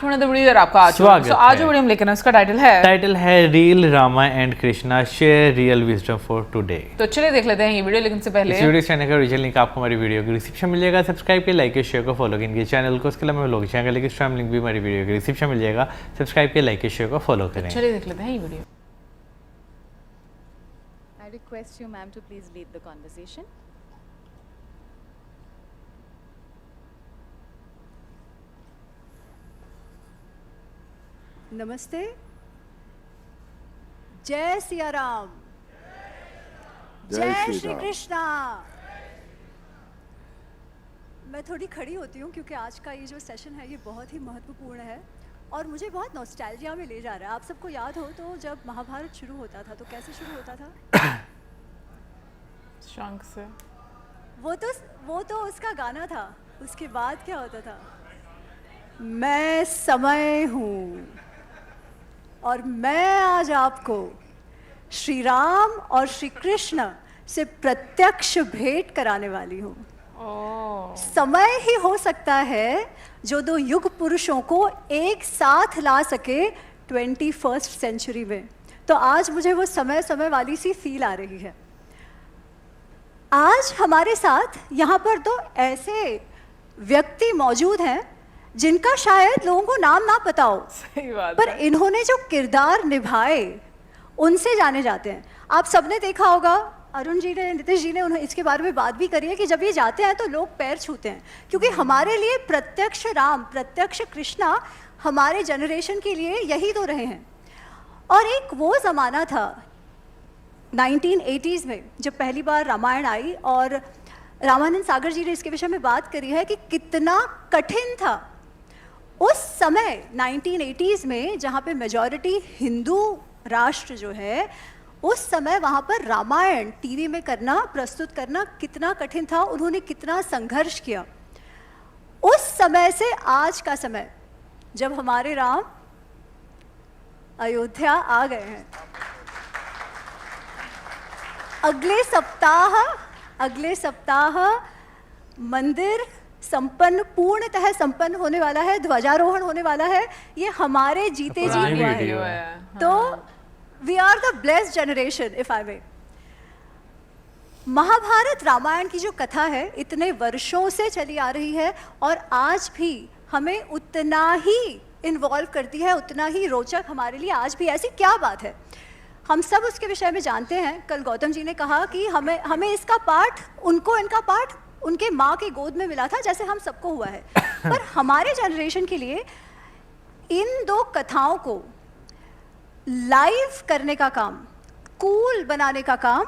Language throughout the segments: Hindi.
में another video और आपका आज स्वागत so, आज है। जो वीडियो हम लेकर आए उसका टाइटल है real Rama and Krishna share real wisdom for today. तो चलिए देख लेते हैं ये वीडियो, लेकिन से पहले इस वीडियो चैनल का ओरिजिनल लिंक आपको हमारी वीडियो के डिस्क्रिप्शन मिल जाएगा। सब्सक्राइब के लाइक के शेयर को फॉलो कीजिए चैनल को, उसके अलावा लोग चैनल लिंक स्ट्रीम लिंक भी हमारी वीडियो के डिस्क्रिप्शन मिल जाएगा। सब्सक्राइब के लाइक के शेयर को फॉलो करें। चलिए देख लेते हैं ये video. I request you, ma'am, to please lead the conversation. नमस्ते। जय सिया राम, जय श्री कृष्णा। मैं थोड़ी खड़ी होती हूँ क्योंकि आज का ये जो सेशन है ये बहुत ही महत्वपूर्ण है और मुझे बहुत नॉस्टैल्जिया में ले जा रहा है। आप सबको याद हो तो जब महाभारत शुरू होता था तो कैसे शुरू होता था? शंख से। वो तो उसका गाना था। उसके बाद क्या होता था? मैं समय हूँ और मैं आज आपको श्री राम और श्री कृष्ण से प्रत्यक्ष भेंट कराने वाली हूँ। समय ही हो सकता है जो दो युग पुरुषों को एक साथ ला सके 21st सेंचुरी में। तो आज मुझे वो समय वाली सी फील आ रही है। आज हमारे साथ यहाँ पर दो ऐसे व्यक्ति मौजूद हैं जिनका शायद लोगों को नाम ना पता हो, सही बात पर है। इन्होंने जो किरदार निभाए उनसे जाने जाते हैं। आप सबने देखा होगा, अरुण जी ने, नीतीश जी ने उन्हें इसके बारे में बात भी करी है कि जब ये जाते हैं तो लोग पैर छूते हैं, क्योंकि हमारे लिए प्रत्यक्ष राम, प्रत्यक्ष कृष्णा हमारे जनरेशन के लिए यही तो रहे हैं। और एक वो ज़माना था 1980s में जब पहली बार रामायण आई और रामानंद सागर जी ने इसके विषय में बात करी है कि कितना कठिन था उस समय 1980s में, जहाँ पे मेजॉरिटी हिंदू राष्ट्र जो है, उस समय वहाँ पर रामायण टीवी में करना, प्रस्तुत करना कितना कठिन था। उन्होंने कितना संघर्ष किया। उस समय से आज का समय जब हमारे राम अयोध्या आ गए हैं, अगले सप्ताह मंदिर संपन्न, पूर्णतः संपन्न होने वाला है, ध्वजारोहण होने वाला है। ये हमारे जीते जी हुआ है। तो we are the blessed generation, if I may. Mahabharat Ramayan की जो कथा है इतने वर्षों से चली आ रही है और आज भी हमें उतना ही इन्वॉल्व करती है, उतना ही रोचक हमारे लिए आज भी। ऐसी क्या बात है? हम सब उसके विषय में जानते हैं। कल गौतम जी ने कहा कि हमें इसका पाठ, उनको इनका पाठ उनके माँ के गोद में मिला था, जैसे हम सबको हुआ है। पर हमारे जनरेशन के लिए इन दो कथाओं को लाइव करने का काम, कूल बनाने का काम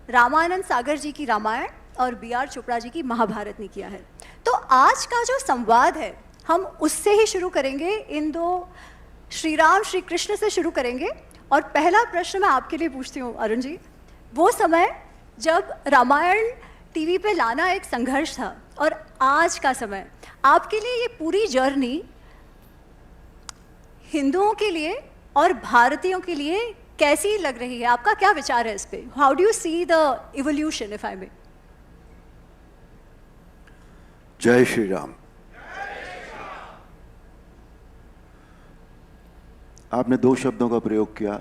रामानंद सागर जी की रामायण और B.R. चोपड़ा जी की महाभारत ने किया है। तो आज का जो संवाद है हम उससे ही शुरू करेंगे, इन दो श्री राम श्री कृष्ण से शुरू करेंगे। और पहला प्रश्न मैं आपके लिए पूछती हूँ अरुण जी, वो समय जब रामायण टीवी पे लाना एक संघर्ष था और आज का समय, आपके लिए ये पूरी जर्नी हिंदुओं के लिए और भारतीयों के लिए कैसी लग रही है? आपका क्या विचार है इस पे? How do you see the evolution, if I may? जय श्री राम। आपने दो शब्दों का प्रयोग किया,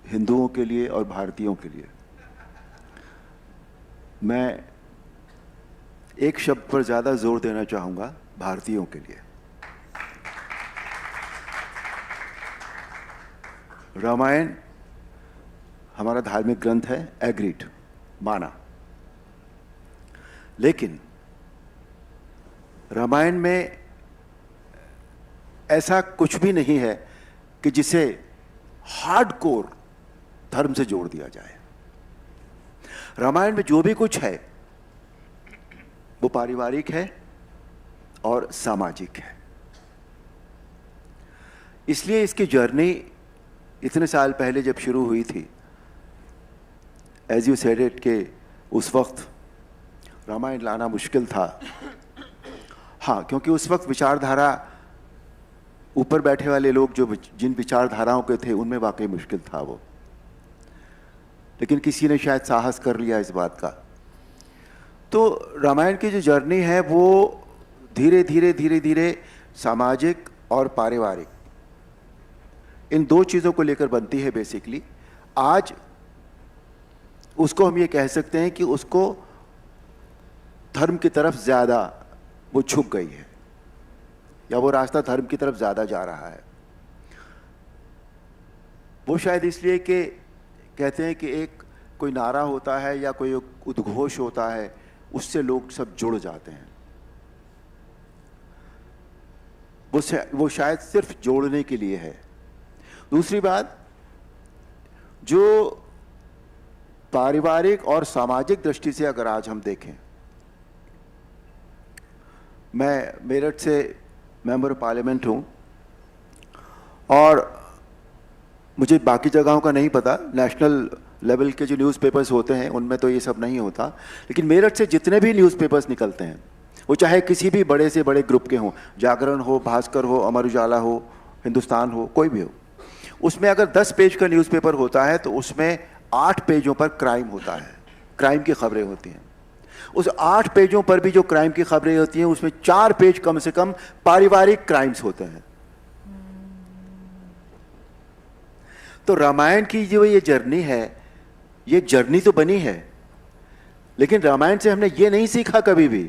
हिंदुओं के लिए और भारतीयों के लिए। मैं एक शब्द पर ज़्यादा जोर देना चाहूँगा, भारतीयों के लिए। रामायण हमारा धार्मिक ग्रंथ है, एग्रीड, माना। लेकिन रामायण में ऐसा कुछ भी नहीं है कि जिसे हार्डकोर धर्म से जोड़ दिया जाए। रामायण में जो भी कुछ है वो पारिवारिक है और सामाजिक है। इसलिए इसकी जर्नी इतने साल पहले जब शुरू हुई थी, एज यू सेड इट, के उस वक्त रामायण लाना मुश्किल था। हाँ, क्योंकि उस वक्त विचारधारा, ऊपर बैठे वाले लोग जो जिन विचारधाराओं के थे उनमें वाकई मुश्किल था वो, लेकिन किसी ने शायद साहस कर लिया इस बात का। तो रामायण की जो जर्नी है वो धीरे धीरे सामाजिक और पारिवारिक, इन दो चीज़ों को लेकर बनती है बेसिकली। आज उसको हम ये कह सकते हैं कि उसको धर्म की तरफ ज़्यादा वो झुक गई है, या वो रास्ता धर्म की तरफ ज़्यादा जा रहा है। वो शायद इसलिए कि कहते हैं कि एक कोई नारा होता है या कोई उद्घोष होता है, उससे लोग सब जुड़ जाते हैं। वो शायद सिर्फ जोड़ने के लिए है। दूसरी बात, जो पारिवारिक और सामाजिक दृष्टि से अगर आज हम देखें, मैं मेरठ से मेंबर ऑफ पार्लियामेंट हूं और मुझे बाकी जगहों का नहीं पता, नेशनल लेवल के जो न्यूज़पेपर्स होते हैं उनमें तो ये सब नहीं होता, लेकिन मेरठ से जितने भी न्यूज़पेपर्स निकलते हैं, वो चाहे किसी भी बड़े से बड़े ग्रुप के हों, जागरण हो, भास्कर हो, अमर उजाला हो, हिंदुस्तान हो, कोई भी हो, उसमें अगर 10 पेज का न्यूज़पेपर होता है तो उसमें 8 पेजों पर क्राइम होता है, क्राइम की खबरें होती हैं। उस 8 पेजों पर भी जो क्राइम की खबरें होती हैं उसमें 4 पेज कम से कम पारिवारिक क्राइम्स होते हैं। तो रामायण की जो ये जर्नी है, ये जर्नी तो बनी है, लेकिन रामायण से हमने ये नहीं सीखा कभी भी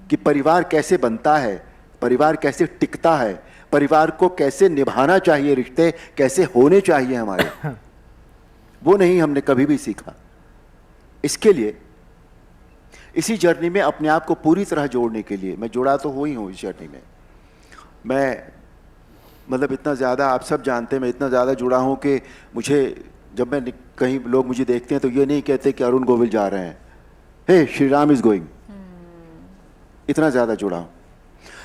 कि परिवार कैसे बनता है, परिवार कैसे टिकता है, परिवार को कैसे निभाना चाहिए, रिश्ते कैसे होने चाहिए हमारे, वो नहीं हमने कभी भी सीखा। इसके लिए इसी जर्नी में अपने आप को पूरी तरह जोड़ने के लिए मैं जुड़ा तो हुई हूँ इस जर्नी में। मैं मतलब इतना ज़्यादा, आप सब जानते हैं, मैं इतना ज़्यादा जुड़ा हूँ कि मुझे जब मैं कहीं लोग मुझे देखते हैं तो ये नहीं कहते कि अरुण गोविल जा रहे हैं, हे श्री राम इज़ गोइंग, इतना ज़्यादा जुड़ा हूँ।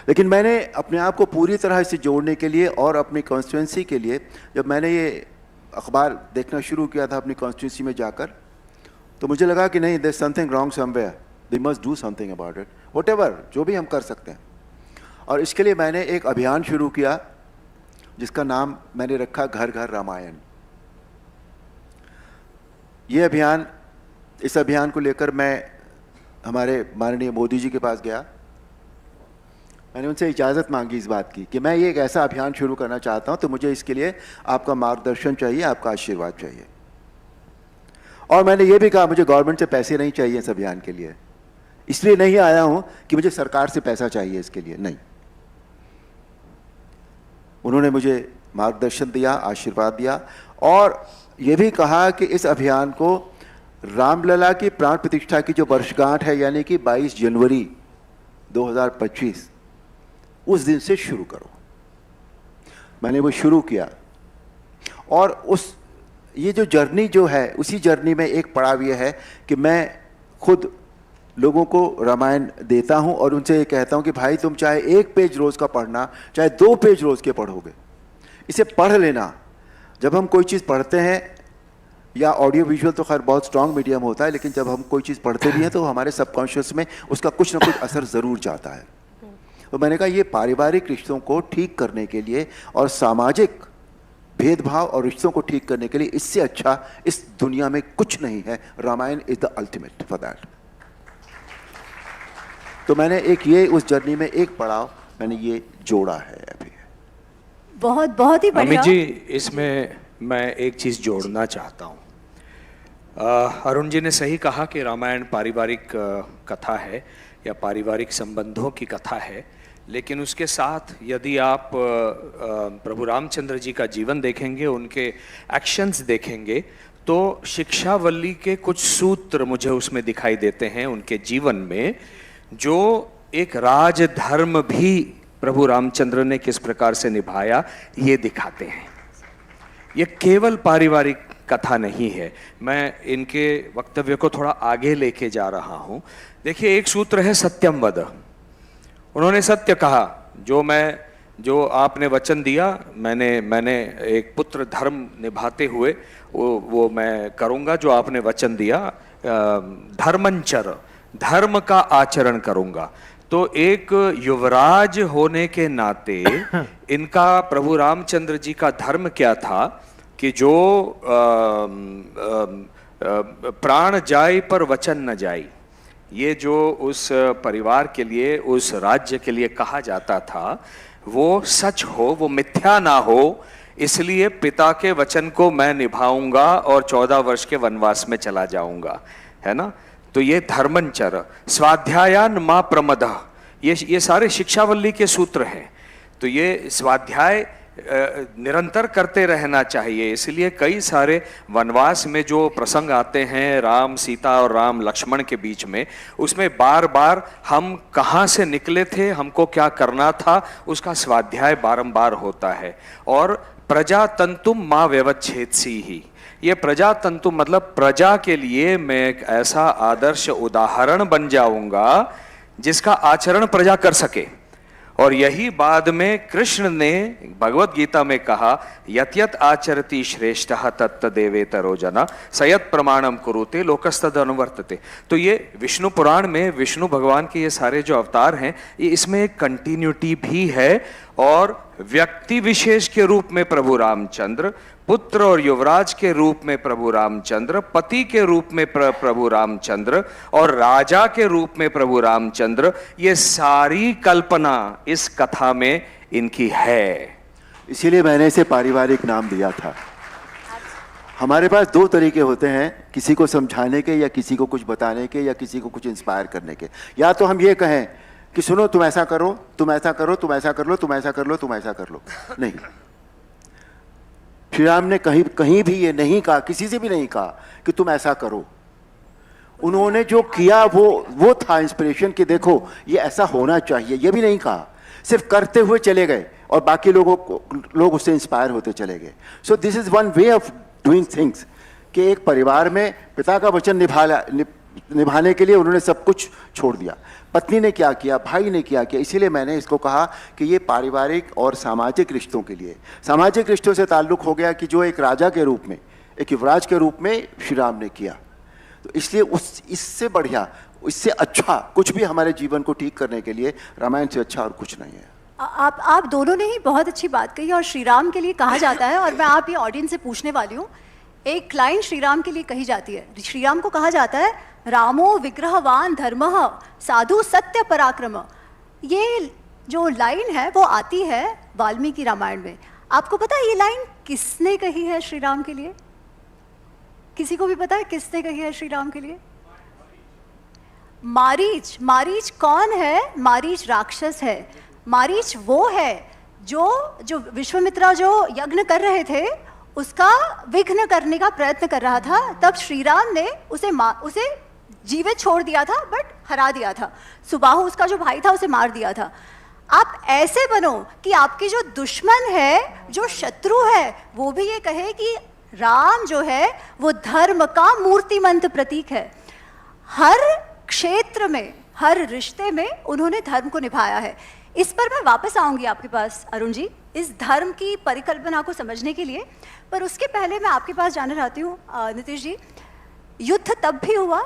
लेकिन मैंने अपने आप को पूरी तरह से जोड़ने के लिए और अपनी कॉन्स्टिट्यूंसी के लिए, जब मैंने ये अखबार देखना शुरू किया था अपनी कॉन्स्टिट्यूंसी में जाकर, तो मुझे लगा कि नहीं, there is something wrong somewhere, we must do something about it, whatever, जो भी हम कर सकते हैं। और इसके लिए मैंने एक अभियान शुरू किया जिसका नाम मैंने रखा घर घर रामायण। ये अभियान, इस अभियान को लेकर मैं हमारे माननीय मोदी जी के पास गया। मैंने उनसे इजाज़त मांगी इस बात की कि मैं ये एक ऐसा अभियान शुरू करना चाहता हूं, तो मुझे इसके लिए आपका मार्गदर्शन चाहिए, आपका आशीर्वाद चाहिए। और मैंने ये भी कहा मुझे गवर्नमेंट से पैसे नहीं चाहिए इस अभियान के लिए, इसलिए नहीं आया हूं कि मुझे सरकार से पैसा चाहिए इसके लिए, नहीं। उन्होंने मुझे मार्गदर्शन दिया, आशीर्वाद दिया और ये भी कहा कि इस अभियान को रामलला की प्राण प्रतिष्ठा की जो वर्षगांठ है, यानी कि 22 जनवरी 2025, उस दिन से शुरू करो। मैंने वो शुरू किया और ये जो जर्नी जो है, उसी जर्नी में एक पड़ाव ये है कि मैं खुद लोगों को रामायण देता हूं और उनसे ये कहता हूं कि भाई तुम चाहे 1 पेज रोज का पढ़ना, चाहे 2 पेज रोज के पढ़ोगे, इसे पढ़ लेना। जब हम कोई चीज़ पढ़ते हैं, या ऑडियो विजुअल तो खैर बहुत स्ट्रांग मीडियम होता है, लेकिन जब हम कोई चीज़ पढ़ते भी हैं तो हमारे सबकॉन्शियस में उसका कुछ ना कुछ असर ज़रूर जाता है। तो मैंने कहा ये पारिवारिक रिश्तों को ठीक करने के लिए और सामाजिक भेदभाव और रिश्तों को ठीक करने के लिए इससे अच्छा इस दुनिया में कुछ नहीं है। Ramayana is the ultimate for that. तो मैंने उस जर्नी में एक पड़ाव मैंने ये जोड़ा है अभी। बहुत बहुत ही बढ़िया। अमित जी, इसमें मैं एक चीज़ जोड़ना चाहता हूँ। अरुण जी ने सही कहा कि रामायण पारिवारिक कथा है या पारिवारिक संबंधों की कथा है, लेकिन उसके साथ यदि आप प्रभु रामचंद्र जी का जीवन देखेंगे, उनके एक्शंस देखेंगे, तो शिक्षावल्ली के कुछ सूत्र मुझे उसमें दिखाई देते हैं उनके जीवन में, जो एक राजधर्म भी प्रभु रामचंद्र ने किस प्रकार से निभाया ये दिखाते हैं। ये केवल पारिवारिक कथा नहीं है। मैं इनके वक्तव्य को थोड़ा आगे लेके जा रहा हूं। देखिए, एक सूत्र है सत्यम वद। उन्होंने सत्य कहा, जो आपने वचन दिया, मैंने एक पुत्र धर्म निभाते हुए वो मैं करूंगा जो आपने वचन दिया। धर्मंचर, धर्म का आचरण करूंगा। तो एक युवराज होने के नाते इनका प्रभु रामचंद्र जी का धर्म क्या था कि जो प्राण जाए पर वचन न जाए, ये जो उस परिवार के लिए, उस राज्य के लिए कहा जाता था, वो सच हो, वो मिथ्या ना हो, इसलिए पिता के वचन को मैं निभाऊंगा और 14 वर्ष के वनवास में चला जाऊंगा, है ना। तो ये धर्मंचर, स्वाध्यायान मा प्रमदः, ये सारे शिक्षावल्ली के सूत्र हैं। तो ये स्वाध्याय निरंतर करते रहना चाहिए। इसलिए कई सारे वनवास में जो प्रसंग आते हैं राम सीता और राम लक्ष्मण के बीच में, उसमें बार बार हम कहाँ से निकले थे, हमको क्या करना था, उसका स्वाध्याय बारंबार होता है। और प्रजातंतुम मां व्यवच्छेदसी ही, ये प्रजातंतु मतलब प्रजा के लिए मैं एक ऐसा आदर्श उदाहरण बन जाऊंगा जिसका आचरण प्रजा कर सके। और यही बाद में कृष्ण ने भगवत गीता में कहा, यत यत आचरति श्रेष्ठः तत्त देवेतरो जना सयत प्रमाणम कुरुते लोकस्तद अनुवर्तते। तो ये विष्णु पुराण में विष्णु भगवान के ये सारे जो अवतार हैं, ये इसमें एक कंटिन्यूटी भी है। और व्यक्ति विशेष के रूप में प्रभु रामचंद्र, पुत्र और युवराज के रूप में प्रभु रामचंद्र, पति के रूप में प्रभु रामचंद्र और राजा के रूप में प्रभु रामचंद्र, ये सारी कल्पना इस कथा में इनकी है। इसीलिए मैंने इसे पारिवारिक नाम दिया था। हमारे पास दो तरीके होते हैं, किसी को समझाने के या किसी को कुछ बताने के या किसी को कुछ इंस्पायर करने के। या तो हम ये कहें कि सुनो तुम ऐसा करो, तुम ऐसा करो, तुम ऐसा कर लो, तुम ऐसा कर लो, तुम ऐसा कर लो। नहीं, श्री राम ने कहीं भी ये नहीं कहा, किसी से भी नहीं कहा कि तुम ऐसा करो। उन्होंने जो किया वो था इंस्पिरेशन कि देखो ये ऐसा होना चाहिए। ये भी नहीं कहा, सिर्फ करते हुए चले गए और बाकी लोग उससे इंस्पायर होते चले गए। So this is one way of doing things कि एक परिवार में पिता का वचन निभाने के लिए उन्होंने सब कुछ छोड़ दिया। पत्नी ने क्या किया, भाई ने क्या किया। इसीलिए मैंने इसको कहा कि ये पारिवारिक और सामाजिक रिश्तों के लिए, सामाजिक रिश्तों से ताल्लुक हो गया कि जो एक राजा के रूप में, एक युवराज के रूप में श्री राम ने किया। तो इसलिए इससे बढ़िया, इससे अच्छा कुछ भी हमारे जीवन को ठीक करने के लिए रामायण से अच्छा और कुछ नहीं है। आप दोनों ने ही बहुत अच्छी बात कही। और श्री राम के लिए कहा जाता है, और मैं आप ये ऑडियंस से पूछने वाली हूँ, एक लाइन श्री राम के लिए कही जाती है। श्री राम को कहा जाता है रामो विग्रहवान धर्मः साधु सत्य पराक्रम। ये जो लाइन है वो आती है वाल्मीकि रामायण में। आपको पता है ये लाइन किसने कही है श्री राम के लिए? किसी को भी पता है किसने कही है श्री राम के लिए? मारीच। मारीच कौन है? मारीच राक्षस है। मारीच वो है जो विश्वामित्र जो यज्ञ कर रहे थे उसका विघ्न करने का प्रयत्न कर रहा था। तब श्री राम ने उसे जीवित छोड़ दिया था, बट हरा दिया था। सुबाहु उसका जो भाई था उसे मार दिया था। आप ऐसे बनो कि आपके जो दुश्मन है, जो शत्रु है, वो भी ये कहे कि राम जो है वो धर्म का मूर्तिमंत प्रतीक है। हर क्षेत्र में, हर रिश्ते में उन्होंने धर्म को निभाया है। इस पर मैं वापस आऊंगी आपके पास अरुण जी, इस धर्म की परिकल्पना को समझने के लिए। पर उसके पहले मैं आपके पास जाना चाहती हूँ नीतीश जी, युद्ध तब भी हुआ,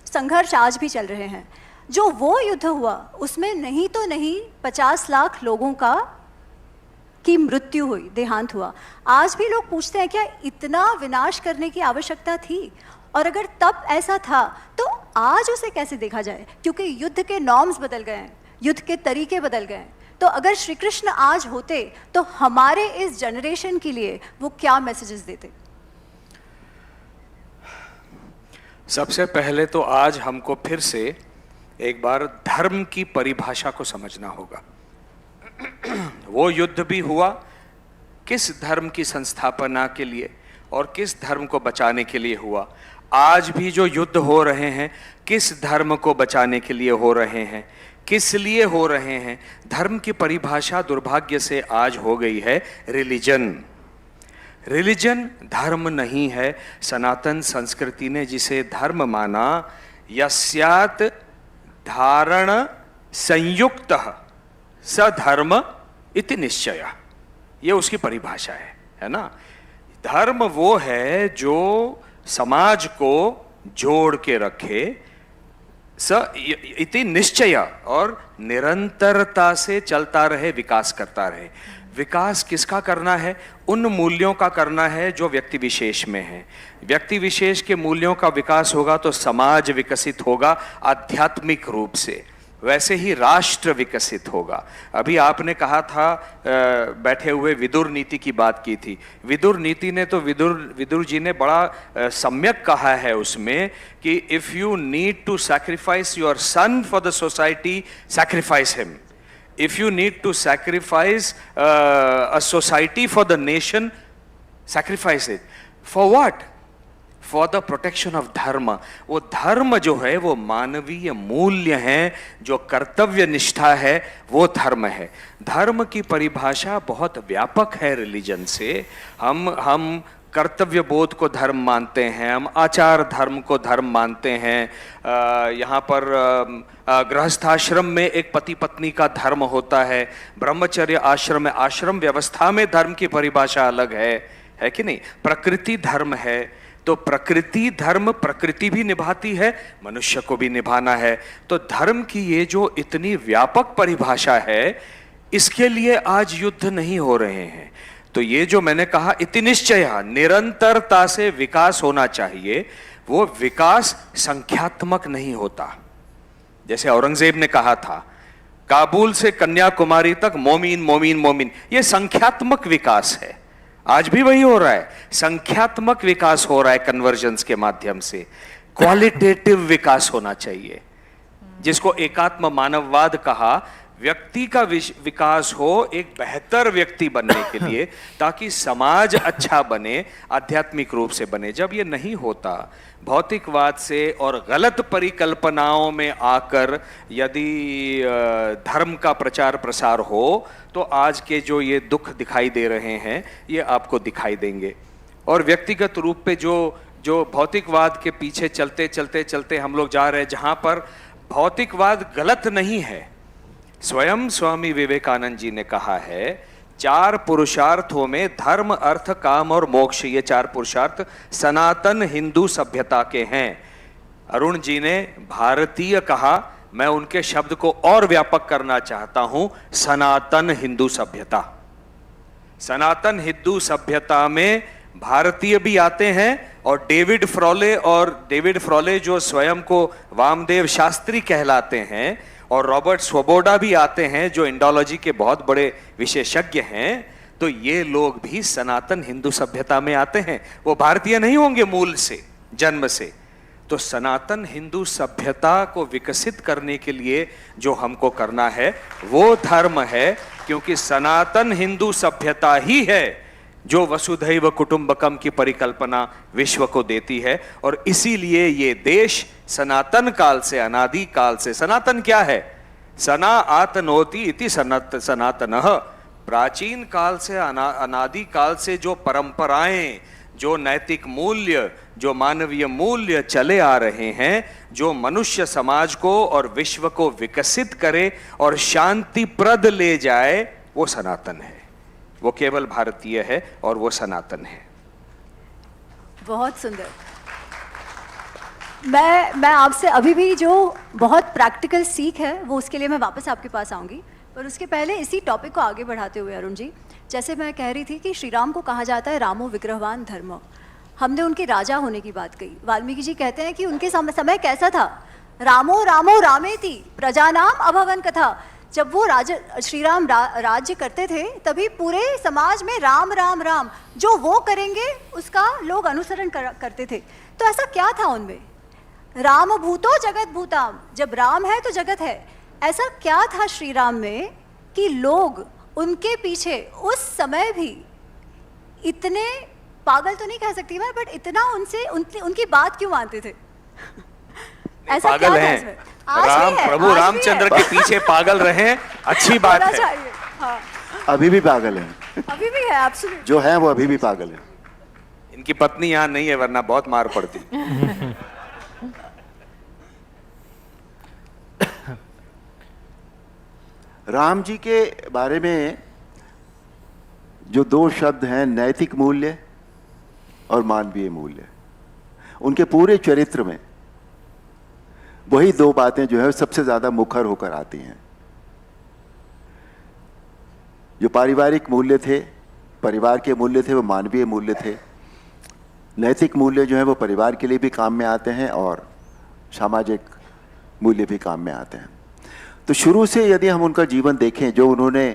संघर्ष आज भी चल रहे हैं। जो वो युद्ध हुआ उसमें नहीं तो नहीं 50 लाख लोगों की मृत्यु हुई, देहांत हुआ। आज भी लोग पूछते हैं क्या इतना विनाश करने की आवश्यकता थी? और अगर तब ऐसा था तो आज उसे कैसे देखा जाए? क्योंकि युद्ध के नॉर्म्स बदल गए हैं, युद्ध के तरीके बदल गए हैं। तो अगर श्री कृष्ण आज होते तो हमारे इस जनरेशन के लिए वो क्या मैसेजेस देते? सबसे पहले तो आज हमको फिर से एक बार धर्म की परिभाषा को समझना होगा। वो युद्ध भी हुआ किस धर्म की संस्थापना के लिए और किस धर्म को बचाने के लिए हुआ। आज भी जो युद्ध हो रहे हैं किस धर्म को बचाने के लिए हो रहे हैं, किस लिए हो रहे हैं। धर्म की परिभाषा दुर्भाग्य से आज हो गई है रिलीजन। रिलीजन धर्म नहीं है। सनातन संस्कृति ने जिसे धर्म माना, यस्यात् धारण संयुक्तः स धर्म इति निश्चय, ये उसकी परिभाषा है ना। धर्म वो है जो समाज को जोड़ के रखे, स इति निश्चय, और निरंतरता से चलता रहे, विकास करता रहे। विकास किसका करना है? उन मूल्यों का करना है जो व्यक्ति विशेष में है। व्यक्ति विशेष के मूल्यों का विकास होगा तो समाज विकसित होगा आध्यात्मिक रूप से। वैसे ही राष्ट्र विकसित होगा। अभी आपने कहा था, बैठे हुए विदुर नीति की बात की थी। विदुर नीति ने तो विदुर जी ने बड़ा सम्यक कहा है उसमें कि if you need to sacrifice your son for the society, sacrifice him. If you need to sacrifice a society for the nation, sacrifice it. For what? For the protection of dharma. वो धर्म जो है वो मानवीय मूल्य हैं, जो कर्तव्य निष्ठा है वो धर्म है। धर्म की परिभाषा बहुत व्यापक है रिलीजन से। हम कर्तव्य बोध को धर्म मानते हैं, हम आचार धर्म को धर्म मानते हैं। यहाँ पर गृहस्थाश्रम में एक पति पत्नी का धर्म होता है, ब्रह्मचर्य आश्रम में, आश्रम व्यवस्था में धर्म की परिभाषा अलग है कि नहीं? प्रकृति धर्म है, तो प्रकृति धर्म, प्रकृति भी निभाती है, मनुष्य को भी निभाना है। तो धर्म की ये जो इतनी व्यापक परिभाषा है, इसके लिए आज युद्ध नहीं हो रहे हैं। तो ये जो मैंने कहा इति निश्चय, निरंतरता से विकास होना चाहिए। वो विकास संख्यात्मक नहीं होता। जैसे औरंगजेब ने कहा था, काबुल से कन्याकुमारी तक मोमीन मोमीन मोमीन, ये संख्यात्मक विकास है। आज भी वही हो रहा है, संख्यात्मक विकास हो रहा है कन्वर्जेंस के माध्यम से। क्वालिटेटिव विकास होना चाहिए, जिसको एकात्म मानववाद कहा। व्यक्ति का विकास हो एक बेहतर व्यक्ति बनने के लिए, ताकि समाज अच्छा बने, आध्यात्मिक रूप से बने। जब ये नहीं होता, भौतिकवाद से और गलत परिकल्पनाओं में आकर यदि धर्म का प्रचार प्रसार हो, तो आज के जो ये दुख दिखाई दे रहे हैं ये आपको दिखाई देंगे। और व्यक्तिगत रूप पे जो भौतिकवाद के पीछे चलते चलते चलते हम लोग जा रहे हैं, जहां पर भौतिकवाद गलत नहीं है। स्वयं स्वामी विवेकानंद जी ने कहा है, 4 पुरुषार्थों में धर्म, अर्थ, काम और मोक्ष, ये 4 पुरुषार्थ सनातन हिंदू सभ्यता के हैं। अरुण जी ने भारतीय कहा, मैं उनके शब्द को और व्यापक करना चाहता हूं, सनातन हिंदू सभ्यता। सनातन हिंदू सभ्यता में भारतीय भी आते हैं, और डेविड फ्रोले जो स्वयं को वामदेव शास्त्री कहलाते हैं, और रॉबर्ट स्वोबोडा भी आते हैं जो इंडोलॉजी के बहुत बड़े विशेषज्ञ हैं। तो ये लोग भी सनातन हिंदू सभ्यता में आते हैं, वो भारतीय नहीं होंगे मूल से, जन्म से। तो सनातन हिंदू सभ्यता को विकसित करने के लिए जो हमको करना है वो धर्म है, क्योंकि सनातन हिंदू सभ्यता ही है जो वसुधैव कुटुंबकम की परिकल्पना विश्व को देती है। और इसीलिए ये देश सनातन काल से, अनादि काल से, सनातन क्या है? सना आतनोति इति सनातनः। प्राचीन काल से, अनादि काल से जो परंपराएं, जो नैतिक मूल्य, जो मानवीय मूल्य चले आ रहे हैं, जो मनुष्य समाज को और विश्व को विकसित करे और शांतिप्रद ले जाए, वो सनातन है। वो केवल भारतीय है और वो सनातन है। बहुत सुंदर। मैं आपसे अभी भी जो बहुत प्रैक्टिकल सीख है वो उसके लिए मैं वापस आपके पास आऊंगी, पर उसके पहले इसी टॉपिक को आगे बढ़ाते हुए अरुण जी, जैसे मैं कह रही थी कि श्री राम को कहा जाता है रामो विग्रहवान धर्म। हमने उनके राजा होने की बात कही। वाल्मीकि जी कहते हैं कि उनके समय कैसा था? रामो रामो रामेति प्रजानाम अभवन कथा। जब वो श्री राम राज्य करते थे, तभी पूरे समाज में राम राम राम, जो वो करेंगे उसका लोग अनुसरण करते थे। तो ऐसा क्या था उनमें? राम भूतो जगत भूताम, जब राम है तो जगत है। ऐसा क्या था श्री राम में कि लोग उनके पीछे उस समय भी इतने, पागल तो नहीं कह सकती मैं, बट इतना उनकी बात क्यों मानते थे? ऐसा पागल क्या हैं? प्रभु रामचंद्र के पीछे पागल रहे, अच्छी बात है। हाँ। अभी भी पागल हैं। अभी भी है, एब्सोल्युटली। जो है वो अभी भी पागल है। इनकी पत्नी यहाँ नहीं है, वरना बहुत मार पड़ती। राम जी के बारे में जो 2 शब्द हैं, नैतिक मूल्य और मानवीय मूल्य, उनके पूरे चरित्र में वही 2 बातें जो है सबसे ज्यादा मुखर होकर आती हैं। जो पारिवारिक मूल्य थे, परिवार के मूल्य थे, वो मानवीय मूल्य थे। नैतिक मूल्य जो है वो परिवार के लिए भी काम में आते हैं और सामाजिक मूल्य भी काम में आते हैं। तो शुरू से यदि हम उनका जीवन देखें, जो उन्होंने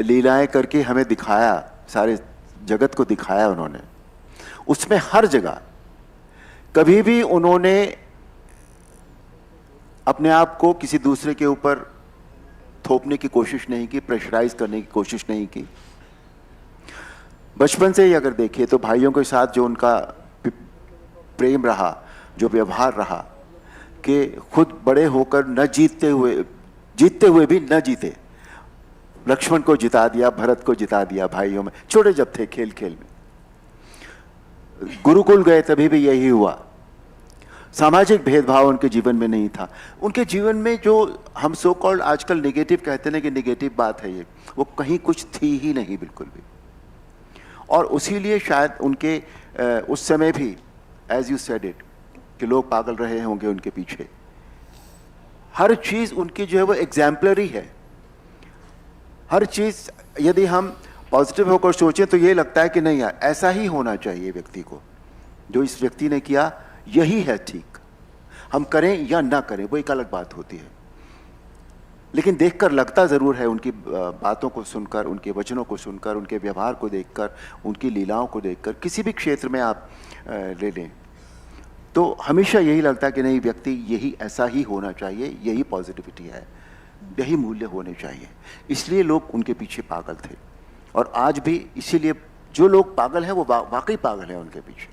लीलाएं करके हमें दिखाया, सारे जगत को दिखाया उन्होंने, उसमें हर जगह कभी भी उन्होंने अपने आप को किसी दूसरे के ऊपर थोपने की कोशिश नहीं की, प्रेशराइज करने की कोशिश नहीं की। बचपन से ही अगर देखें तो भाइयों के साथ जो उनका प्रेम रहा, जो व्यवहार रहा, कि खुद बड़े होकर न जीतते हुए भी न जीते, लक्ष्मण को जिता दिया, भरत को जिता दिया भाइयों में, छोटे जब थे खेल खेल में। गुरुकुल गए तभी भी यही हुआ। सामाजिक भेदभाव उनके जीवन में नहीं था। उनके जीवन में जो हम सो कॉल्ड आजकल नेगेटिव कहते हैं कि नेगेटिव बात है ये, वो कहीं कुछ थी ही नहीं बिल्कुल भी। और उसी लिए शायद उनके उस समय भी, एज यू सेड इट, कि लोग पागल रहे होंगे उनके पीछे। हर चीज़ उनकी जो है वो एग्जाम्पलरी है। हर चीज़ यदि हम पॉजिटिव होकर सोचें तो ये लगता है कि नहीं यार, ऐसा ही होना चाहिए व्यक्ति को। जो इस व्यक्ति ने किया यही है ठीक। हम करें या ना करें वो एक अलग बात होती है, लेकिन देखकर लगता ज़रूर है, उनकी बातों को सुनकर, उनके वचनों को सुनकर, उनके व्यवहार को देखकर, उनकी लीलाओं को देखकर, किसी भी क्षेत्र में आप ले लें तो हमेशा यही लगता है कि नहीं, व्यक्ति यही ऐसा ही होना चाहिए, यही पॉजिटिविटी है, यही मूल्य होने चाहिए। इसलिए लोग उनके पीछे पागल थे, और आज भी इसीलिए जो लोग पागल हैं वो वाकई पागल हैं उनके पीछे।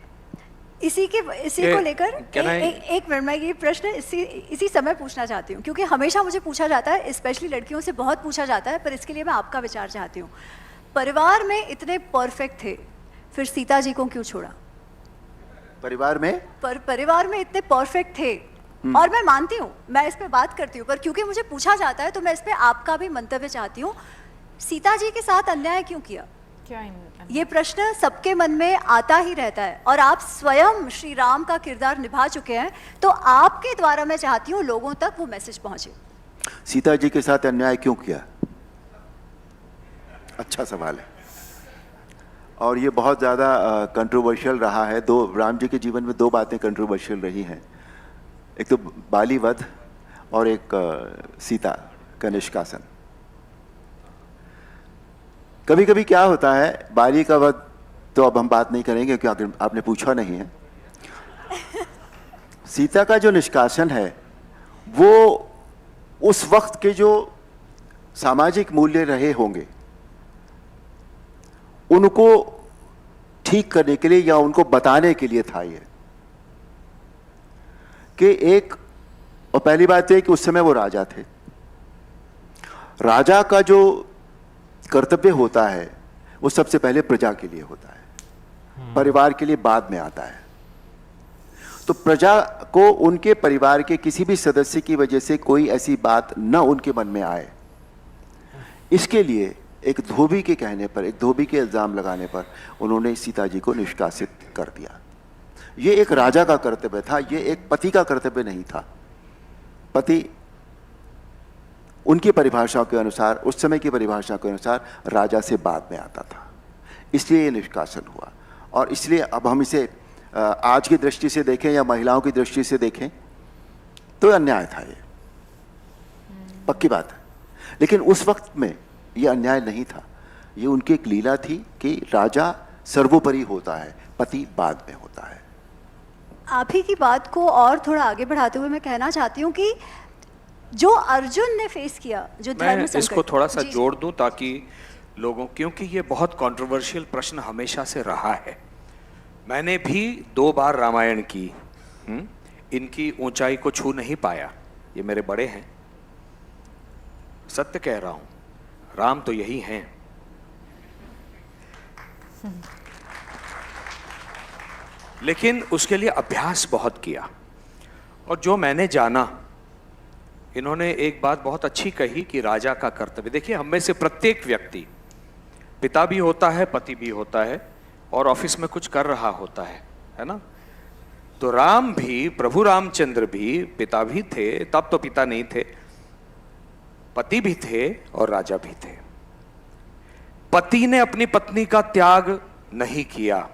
इसी को लेकर एक मिनट में ये प्रश्न इसी समय पूछना चाहती हूँ, क्योंकि हमेशा मुझे पूछा जाता है, स्पेशली लड़कियों से बहुत पूछा जाता है, पर इसके लिए मैं आपका विचार चाहती हूँ। परिवार में इतने परफेक्ट थे, फिर सीता जी को क्यों छोड़ा? परिवार में इतने परफेक्ट थे, और मैं मानती हूँ, मैं इस पे बात करती हूँ, पर क्योंकि मुझे पूछा जाता है तो मैं इस पे आपका भी मंतव्य चाहती हूँ। सीता जी के साथ अन्याय क्यों किया? ये प्रश्न सबके मन में आता ही रहता है, और आप स्वयं श्री राम का किरदार निभा चुके हैं, तो आपके द्वारा मैं चाहती हूँ लोगों तक वो मैसेज पहुंचे। सीता जी के साथ अन्याय क्यों किया? अच्छा सवाल है, और ये बहुत ज़्यादा कंट्रोवर्शियल रहा है। राम जी के जीवन में 2 बातें कंट्रोवर्शियल रही हैं, एक तो बाली वध और एक सीता का निष्कासन। कभी कभी क्या होता है, बाली का वध तो अब हम बात नहीं करेंगे क्योंकि आपने पूछा नहीं है। सीता का जो निष्कासन है वो उस वक्त के जो सामाजिक मूल्य रहे होंगे उनको ठीक करने के लिए या उनको बताने के लिए था ये, कि एक, और पहली बात यह कि उस समय वो राजा थे। राजा का जो कर्तव्य होता है वो सबसे पहले प्रजा के लिए होता है, परिवार के लिए बाद में आता है। तो प्रजा को उनके परिवार के किसी भी सदस्य की वजह से कोई ऐसी बात न उनके मन में आए, इसके लिए एक धोबी के कहने पर, एक धोबी के इल्जाम लगाने पर उन्होंने सीता जी को निष्कासित कर दिया। ये एक राजा का कर्तव्य था, ये एक पति का कर्तव्य नहीं था। पति उनकी परिभाषा के अनुसार, उस समय की परिभाषा के अनुसार राजा से बाद में आता था, इसलिए ये निष्कासन हुआ। और इसलिए अब हम इसे आज की दृष्टि से देखें या महिलाओं की दृष्टि से देखें तो अन्याय था, ये पक्की बात है। लेकिन उस वक्त में ये अन्याय नहीं था, ये उनकी एक लीला थी कि राजा सर्वोपरि होता है, पति बाद में होता है। आप ही की बात को और थोड़ा आगे बढ़ाते हुए मैं कहना चाहती हूँ कि जो अर्जुन ने फेस किया, जो धर्म संकट, इसको थोड़ा सा जोड़ दूं ताकि लोगों, क्योंकि ये बहुत कंट्रोवर्शियल प्रश्न हमेशा से रहा है। मैंने भी 2 बार रामायण की, इनकी ऊंचाई को छू नहीं पाया। ये मेरे बड़े हैं, सत्य कह रहा हूं, राम तो यही हैं। लेकिन उसके लिए अभ्यास बहुत किया, और जो मैंने जाना, इन्होंने एक बात बहुत अच्छी कही कि राजा का कर्तव्य, देखिए हम में से प्रत्येक व्यक्ति पिता भी होता है, पति भी होता है, और ऑफिस में कुछ कर रहा होता है ना। तो राम भी, प्रभु रामचंद्र भी पिता भी थे, तब तो पिता नहीं थे, पति भी थे और राजा भी थे। पति ने अपनी पत्नी का त्याग नहीं किया,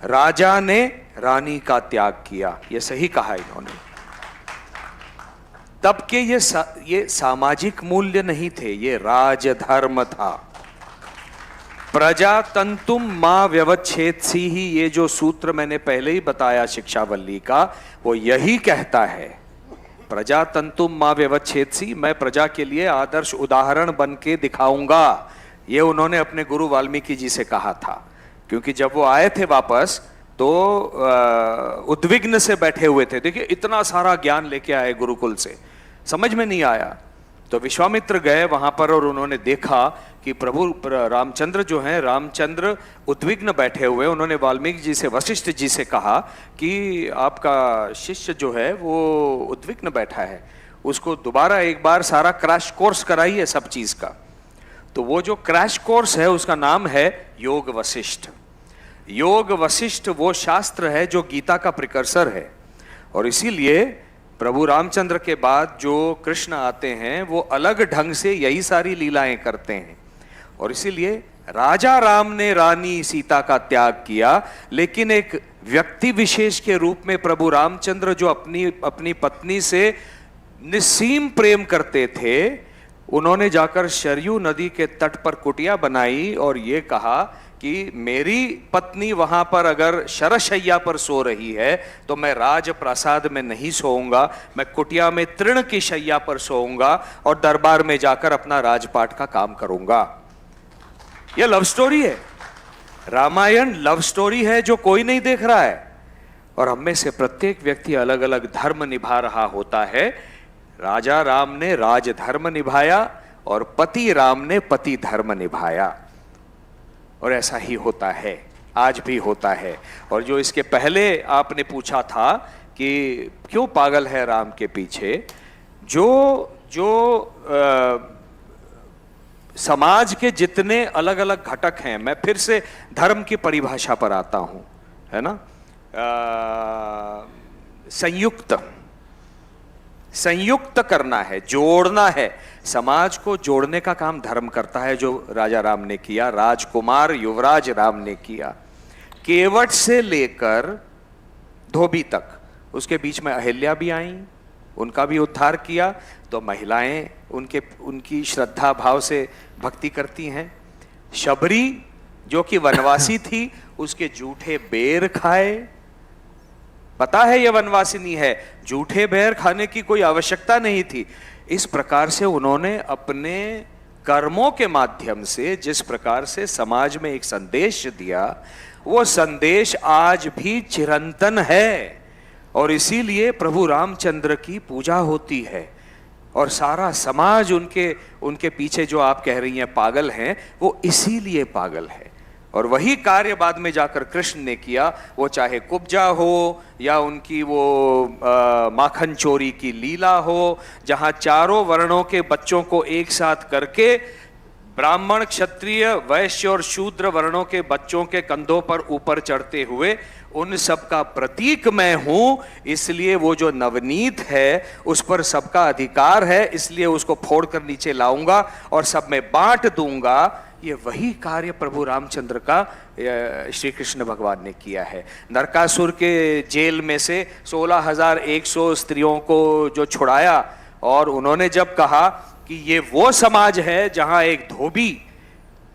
राजा ने रानी का त्याग किया। यह सही कहा इन्होंने। तब के ये सामाजिक मूल्य नहीं थे, ये राजधर्म था। प्रजातंतुम मां व्यवच्छेदसी ही, ये जो सूत्र मैंने पहले ही बताया शिक्षावल्ली का, वो यही कहता है। प्रजातंतुम मां व्यवच्छेदसी, मैं प्रजा के लिए आदर्श उदाहरण बन के दिखाऊंगा, ये उन्होंने अपने गुरु वाल्मीकि जी से कहा था। क्योंकि जब वो आए थे वापस तो उद्विग्न से बैठे हुए थे। देखिए इतना सारा ज्ञान लेके आए गुरुकुल से, समझ में नहीं आया। तो विश्वामित्र गए वहां पर और उन्होंने देखा कि प्रभु रामचंद्र जो हैं, रामचंद्र उद्विग्न बैठे हुए। उन्होंने वाल्मीकि जी से, वशिष्ठ जी से कहा कि आपका शिष्य जो है वो उद्विग्न बैठा है, उसको दोबारा एक बार सारा क्रैश कोर्स कराइए सब चीज का। तो वो जो क्रैश कोर्स है उसका नाम है योग वशिष्ठ। योग वशिष्ठ वो शास्त्र है जो गीता का प्रिकर्सर है। और इसीलिए प्रभु रामचंद्र के बाद जो कृष्ण आते हैं वो अलग ढंग से यही सारी लीलाएं करते हैं। और इसीलिए राजा राम ने रानी सीता का त्याग किया, लेकिन एक व्यक्ति विशेष के रूप में प्रभु रामचंद्र जो अपनी पत्नी से निस्सीम प्रेम करते थे, उन्होंने जाकर सरयू नदी के तट पर कुटिया बनाई और ये कहा कि मेरी पत्नी वहां पर अगर शरशैया पर सो रही है तो मैं राज प्रासाद में नहीं सोऊंगा, मैं कुटिया में तृण की शैया पर सोऊंगा और दरबार में जाकर अपना राजपाट का काम करूंगा। यह लव स्टोरी है, रामायण लव स्टोरी है जो कोई नहीं देख रहा है। और हम में से प्रत्येक व्यक्ति अलग अलग धर्म निभा रहा होता है। राजा राम ने राज धर्म निभाया और पति राम ने पति धर्म निभाया। और ऐसा ही होता है, आज भी होता है। और जो इसके पहले आपने पूछा था कि क्यों पागल है राम के पीछे, जो समाज के जितने अलग अलग घटक हैं, मैं फिर से धर्म की परिभाषा पर आता हूं, है ना। संयुक्त करना है, जोड़ना है, समाज को जोड़ने का काम धर्म करता है, जो राजा राम ने किया, राजकुमार युवराज राम ने किया। केवट से लेकर धोबी तक, उसके बीच में अहिल्या भी आई, उनका भी उद्धार किया। तो महिलाएं उनकी श्रद्धा भाव से भक्ति करती हैं। शबरी जो कि वनवासी थी, उसके जूठे बेर खाए। पता है ये वनवासिनी है, जूठे बेर खाने की कोई आवश्यकता नहीं थी। इस प्रकार से उन्होंने अपने कर्मों के माध्यम से जिस प्रकार से समाज में एक संदेश दिया, वो संदेश आज भी चिरंतन है। और इसीलिए प्रभु रामचंद्र की पूजा होती है और सारा समाज उनके पीछे, जो आप कह रही हैं पागल हैं, वो इसीलिए पागल है। और वही कार्य बाद में जाकर कृष्ण ने किया, वो चाहे कुब्जा हो या उनकी वो माखन चोरी की लीला हो, जहां चारों वर्णों के बच्चों को एक साथ करके ब्राह्मण, क्षत्रिय, वैश्य और शूद्र वर्णों के बच्चों के कंधों पर ऊपर चढ़ते हुए उन सब का प्रतीक मैं हूं, इसलिए वो जो नवनीत है उस पर सबका अधिकार है, इसलिए उसको फोड़कर नीचे लाऊंगा और सब में बांट दूंगा। ये वही कार्य प्रभु रामचंद्र का श्री कृष्ण भगवान ने किया है। नरकासुर के जेल में से 16,100 स्त्रियों को जो छुड़ाया, और उन्होंने जब कहा कि ये वो समाज है जहां एक धोबी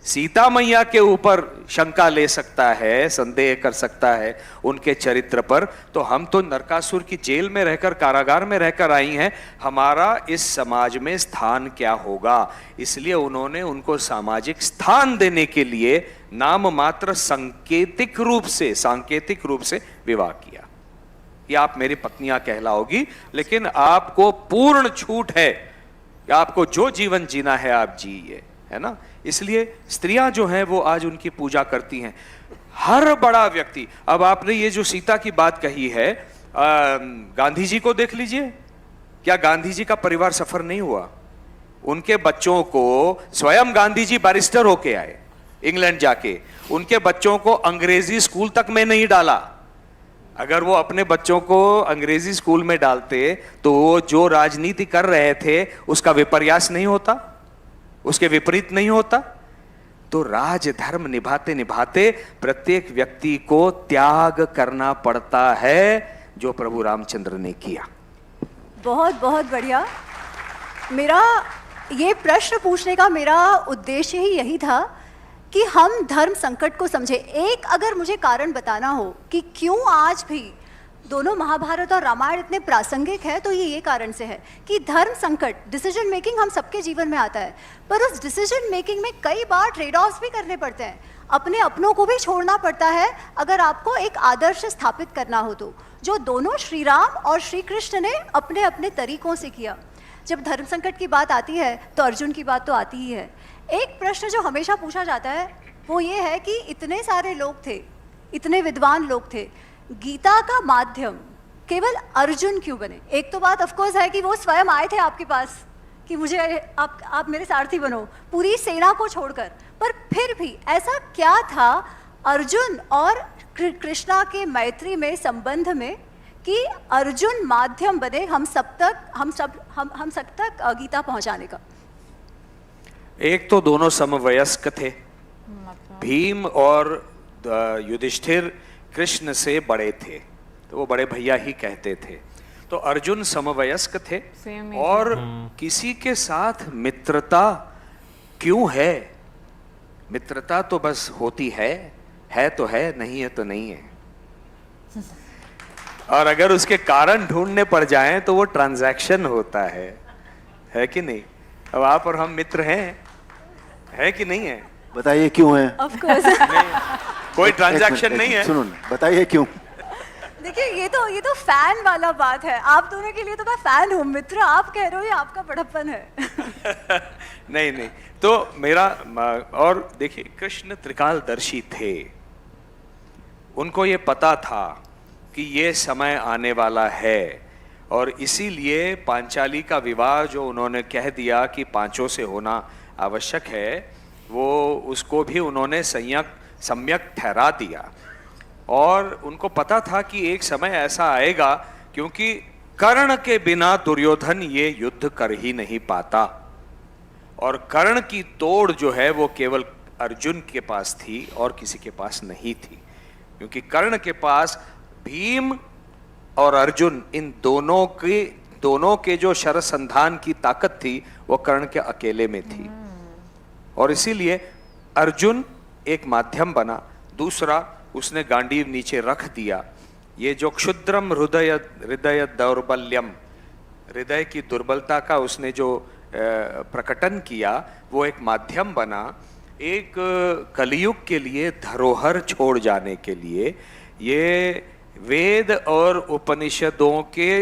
सीता मैया के ऊपर शंका ले सकता है, संदेह कर सकता है उनके चरित्र पर, तो हम तो नरकासुर की जेल में रहकर, कारागार में रहकर आई हैं, हमारा इस समाज में स्थान क्या होगा। इसलिए उन्होंने उनको सामाजिक स्थान देने के लिए नाम मात्र सांकेतिक रूप से विवाह किया। ये आप मेरी पत्नियां कहलाओगी, लेकिन आपको पूर्ण छूट है, आपको जो जीवन जीना है आप जिए, है ना। इसलिए स्त्रियां जो हैं वो आज उनकी पूजा करती हैं। हर बड़ा व्यक्ति, अब आपने ये जो सीता की बात कही है, गांधी जी को देख लीजिए, क्या गांधी जी का परिवार सफर नहीं हुआ? उनके बच्चों को, स्वयं गांधी जी बैरिस्टर होके आए इंग्लैंड जाके, उनके बच्चों को अंग्रेजी स्कूल तक में नहीं डाला। अगर वो अपने बच्चों को अंग्रेजी स्कूल में डालते तो वो जो राजनीति कर रहे थे उसका विपर्यास नहीं होता, उसके विपरीत नहीं होता। तो राजधर्म निभाते निभाते प्रत्येक व्यक्ति को त्याग करना पड़ता है, जो प्रभु रामचंद्र ने किया। बहुत बहुत बढ़िया। मेरा ये प्रश्न पूछने का मेरा उद्देश्य ही यही था कि हम धर्म संकट को समझे। एक अगर मुझे कारण बताना हो कि क्यों आज भी दोनों महाभारत और रामायण इतने प्रासंगिक है, तो ये कारण से है कि धर्म संकट, डिसीजन मेकिंग हम सबके जीवन में आता है, पर उस डिसीजन मेकिंग में कई बार ट्रेड ऑफ्स भी करने पड़ते हैं, अपने अपनों को भी छोड़ना पड़ता है अगर आपको एक आदर्श स्थापित करना हो तो, जो दोनों श्री राम और श्री कृष्ण ने अपने अपने तरीकों से किया। जब धर्म संकट की बात आती है तो अर्जुन की बात तो आती ही है। एक प्रश्न जो हमेशा पूछा जाता है वो ये है कि इतने सारे लोग थे, इतने विद्वान लोग थे, गीता का माध्यम केवल अर्जुन क्यों बने? एक तो बात ऑफकोर्स है कि वो स्वयं आए थे आपके पास कि मुझे आप मेरे सारथी बनो, पूरी सेना को छोड़कर, पर फिर भी ऐसा क्या था अर्जुन और कृष्णा के मैत्री में, संबंध में, कि अर्जुन माध्यम बने हम सब तक गीता पहुंचाने का? एक तो दोनों समवयस्क थे, भीम और युधिष्ठिर कृष्ण से बड़े थे, तो वो बड़े भैया ही कहते थे। तो अर्जुन समवयस्क थे और किसी के साथ मित्रता क्यों है? मित्रता तो बस होती है तो है, नहीं है तो नहीं है। और अगर उसके कारण ढूंढने पड़ जाएं तो वो ट्रांजैक्शन होता है कि नहीं? अब आप और हम मित्र हैं, है कि नहीं है? बताइए क्यों है? ऑफ कोर्स कोई ट्रांजैक्शन नहीं है। सुनो, बताइए क्यों? देखिए ये तो फैन वाला बात है। आप दोनों के लिए तो मैं फैन हूँ, मित्र आप कह रहे हो, ये आपका बड़प्पन है। नहीं, तो मेरा, और देखिए कृष्ण त्रिकालदर्शी थे, उनको ये पता था कि ये समय आने वाला है, और इसीलिए पांचाली का विवाह जो उन्होंने कह दिया कि पांचों से होना आवश्यक है, वो उसको भी उन्होंने सम्यक ठहरा दिया। और उनको पता था कि एक समय ऐसा आएगा, क्योंकि कर्ण के बिना दुर्योधन ये युद्ध कर ही नहीं पाता, और कर्ण की तोड़ जो है वो केवल अर्जुन के पास थी और किसी के पास नहीं थी, क्योंकि कर्ण के पास भीम और अर्जुन, इन दोनों के जो शरसंधान की ताकत थी वो कर्ण के अकेले में थी, और इसीलिए अर्जुन एक माध्यम बना। दूसरा, उसने गांडीव नीचे रख दिया। ये जो क्षुद्रम हृदय दौर्बल्यम, हृदय की दुर्बलता का उसने जो प्रकटन किया, वो एक माध्यम बना, एक कलयुग के लिए धरोहर छोड़ जाने के लिए। ये वेद और उपनिषदों के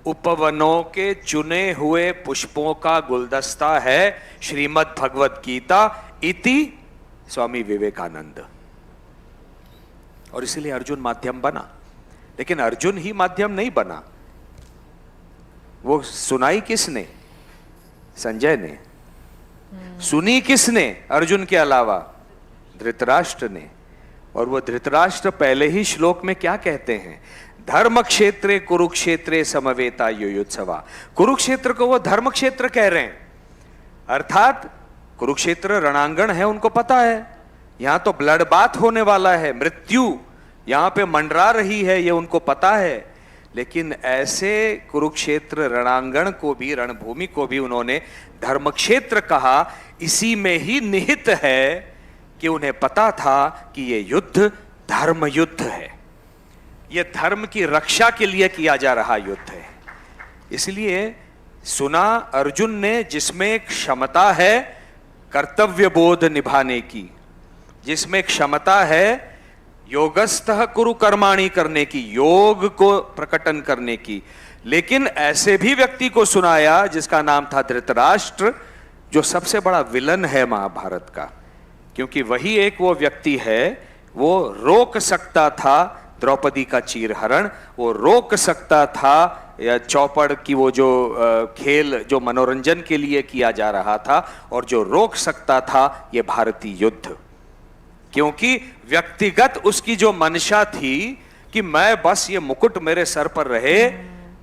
उपवनों के चुने हुए पुष्पों का गुलदस्ता है श्रीमद् भगवत गीता इति स्वामी विवेकानंद। और इसीलिए अर्जुन माध्यम बना। लेकिन अर्जुन ही माध्यम नहीं बना, वो सुनाई किसने? संजय ने। सुनी किसने अर्जुन के अलावा? धृतराष्ट्र ने। और वो धृतराष्ट्र पहले ही श्लोक में क्या कहते हैं? धर्म क्षेत्रे कुरुक्षेत्रे समवेता युयुत्सवा। कुरुक्षेत्र को वो धर्म क्षेत्र कह रहे हैं, अर्थात कुरुक्षेत्र रणांगण है, उनको पता है यहां तो ब्लड बाथ होने वाला है, मृत्यु यहां पे मंडरा रही है, ये उनको पता है। लेकिन ऐसे कुरुक्षेत्र रणांगण को भी, रणभूमि को भी उन्होंने धर्म क्षेत्र कहा। इसी में ही निहित है कि उन्हें पता था कि ये युद्ध धर्म युद्ध है, ये धर्म की रक्षा के लिए किया जा रहा युद्ध है। इसलिए सुना अर्जुन ने, जिसमें क्षमता है कर्तव्य बोध निभाने की, जिसमें क्षमता है योगस्थः कुरु कर्माणि करने की, योग को प्रकटन करने की। लेकिन ऐसे भी व्यक्ति को सुनाया जिसका नाम था धृतराष्ट्र, जो सबसे बड़ा विलन है महाभारत का, क्योंकि वही एक वो व्यक्ति है, वो रोक सकता था द्रौपदी का चीरहरण, वो रोक सकता था या चौपड़ की वो जो खेल जो मनोरंजन के लिए किया जा रहा था, और जो रोक सकता था ये भारतीय युद्ध। क्योंकि व्यक्तिगत उसकी जो मंशा थी कि मैं बस ये मुकुट मेरे सर पर रहे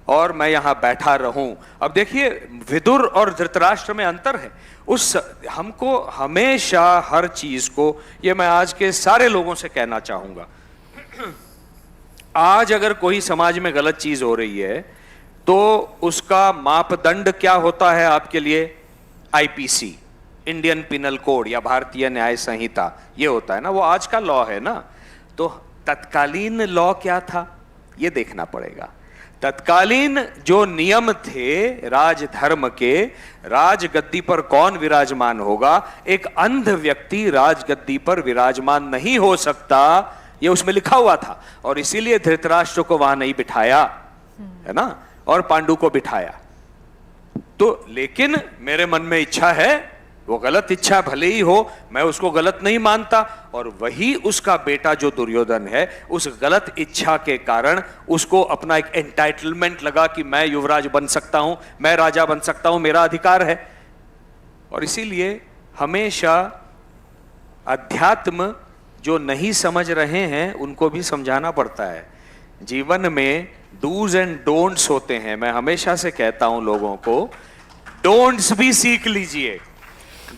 और मैं यहां बैठा रहूं। अब देखिए विदुर और धृतराष्ट्र में अंतर है। उस हमको हमेशा हर चीज को, ये मैं आज के सारे लोगों से कहना चाहूंगा, आज अगर कोई समाज में गलत चीज हो रही है तो उसका मापदंड क्या होता है आपके लिए? आईपीसी, इंडियन पिनल कोड या भारतीय न्याय संहिता, ये होता है ना, वो आज का लॉ है ना। तो तत्कालीन लॉ क्या था ये देखना पड़ेगा। तत्कालीन जो नियम थे राजधर्म के, राजगद्दी पर कौन विराजमान होगा, एक अंध व्यक्ति राजगद्दी पर विराजमान नहीं हो सकता, ये उसमें लिखा हुआ था। और इसीलिए धृतराष्ट्र को वहां नहीं बिठाया, है ना, और पांडु को बिठाया। तो लेकिन मेरे मन में इच्छा है, वो गलत इच्छा भले ही हो, मैं उसको गलत नहीं मानता, और वही उसका बेटा जो दुर्योधन है, उस गलत इच्छा के कारण उसको अपना एक एंटाइटलमेंट लगा कि मैं युवराज बन सकता हूं, मैं राजा बन सकता हूं, मेरा अधिकार है। और इसीलिए हमेशा अध्यात्म जो नहीं समझ रहे हैं उनको भी समझाना पड़ता है। जीवन में डूज एंड डोंट्स होते हैं। मैं हमेशा से कहता हूं लोगों को, डोंट्स भी सीख लीजिए।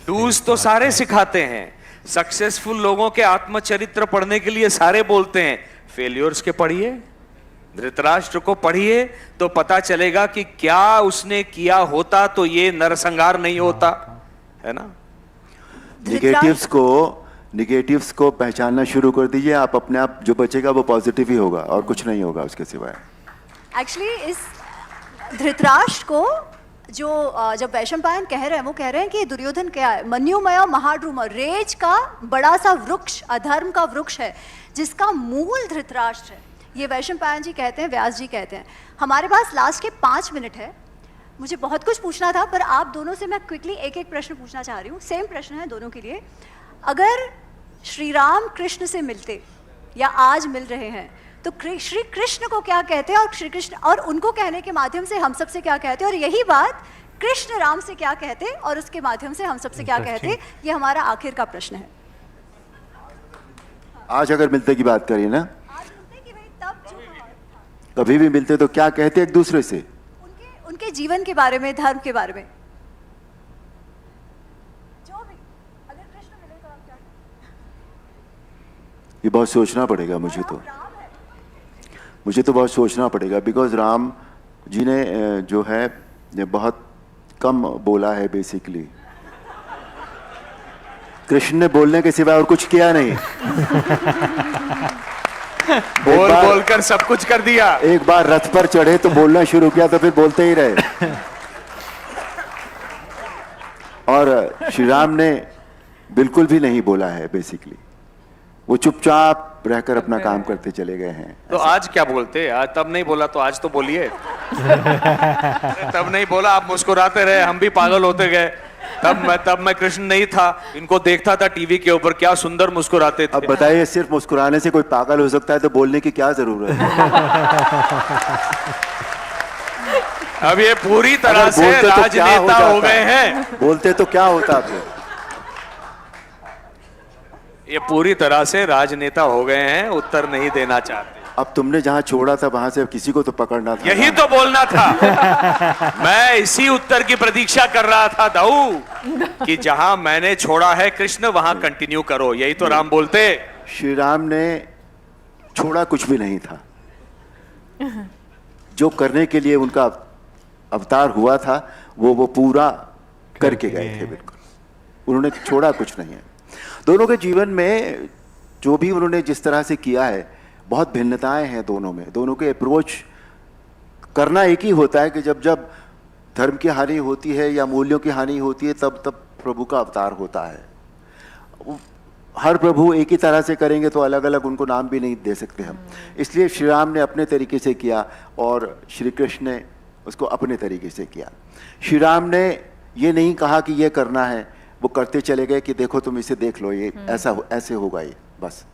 डूज तो सारे सिखाते हैं, सक्सेसफुल लोगों के आत्मचरित्र पढ़ने के लिए सारे बोलते हैं, फेलियर्स के पढ़िए, धृतराष्ट्र को पढ़िए, तो पता चलेगा कि क्या उसने किया होता तो ये नरसंहार नहीं होता, है ना। निगेटिव्स को पहचानना शुरू कर दीजिए, आप अपने आप जो बचेगा वो पॉजिटिव ही होगा और कुछ नहीं होगा उसके सिवाय। एक्चुअली इस धृतराष्ट्र को जो जब वैशंपायन कह रहे हैं, वो कह रहे हैं कि दुर्योधन क्या है, मन्युमय महाड्रुम, रेज का बड़ा सा वृक्ष, अधर्म का वृक्ष है, जिसका मूल धृतराष्ट्र है। ये वैशंपायन जी कहते हैं, व्यास जी कहते हैं। हमारे पास लास्ट के 5 मिनट है, मुझे बहुत कुछ पूछना था, पर आप दोनों से मैं क्विकली एक एक प्रश्न पूछना चाह रही हूँ। सेम प्रश्न है दोनों के लिए। अगर श्री राम कृष्ण से मिलते या आज मिल रहे हैं, तो श्री कृष्ण को क्या कहते हैं, और श्री कृष्ण और उनको कहने के माध्यम से हम सब से क्या कहते हैं, और यही बात कृष्ण राम से क्या कहते और उसके माध्यम से हम सब से क्या कहते, ये हमारा आखिर का प्रश्न है। आज अगर मिलते की बात करिए ना, आज मिलते कि भाई तब जो कभी भी मिलते तो क्या कहते एक दूसरे से, उनके जीवन के बारे में, धर्म के बारे में, जो भी। अगर कृष्ण मिले तो आप क्या कहेंगे? ये बहुत सोचना पड़ेगा मुझे तो बहुत सोचना पड़ेगा, बिकॉज राम जी ने जो है ये बहुत कम बोला है बेसिकली। कृष्ण ने बोलने के सिवाय और कुछ किया नहीं। बोलकर सब कुछ कर दिया। एक बार रथ पर चढ़े तो बोलना शुरू किया, तो फिर बोलते ही रहे। और श्री राम ने बिल्कुल भी नहीं बोला है बेसिकली, वो चुपचाप रहकर अपना काम करते चले गए हैं। तो आज क्या बोलते? आज तब नहीं बोला तो आज तो बोलिए। तब नहीं बोला, आप मुस्कुराते रहे, हम भी पागल होते गए। तब मैं कृष्ण नहीं था, इनको देखता था टीवी के ऊपर, क्या सुंदर मुस्कुराते थे। अब बताइए, सिर्फ मुस्कुराने से कोई पागल हो सकता है तो बोलने की क्या जरूरत है? अब ये पूरी तरह से राजनेता हो गए हैं। बोलते तो क्या होता फिर? ये पूरी तरह से राजनेता हो गए हैं, उत्तर नहीं देना चाहते। अब तुमने जहां छोड़ा था वहां से किसी को तो पकड़ना था। यही तो बोलना था। मैं इसी उत्तर की प्रतीक्षा कर रहा था दाऊ, कि जहां मैंने छोड़ा है कृष्ण, वहां कंटिन्यू करो। यही तो राम बोलते। श्री राम ने छोड़ा कुछ भी नहीं था। जो करने के लिए उनका अवतार हुआ था वो पूरा करके गए थे। बिल्कुल उन्होंने छोड़ा कुछ नहीं है। दोनों के जीवन में जो भी उन्होंने जिस तरह से किया है, बहुत भिन्नताएं हैं दोनों में। दोनों के अप्रोच करना एक ही होता है कि जब जब धर्म की हानि होती है या मूल्यों की हानि होती है, तब तब प्रभु का अवतार होता है। हर प्रभु एक ही तरह से करेंगे तो अलग अलग उनको नाम भी नहीं दे सकते हम। इसलिए श्री राम ने अपने तरीके से किया और श्री कृष्ण ने उसको अपने तरीके से किया। श्री राम ने ये नहीं कहा कि ये करना है, वो करते चले गए कि देखो तुम इसे देख लो, ये ऐसे होगा, ये बस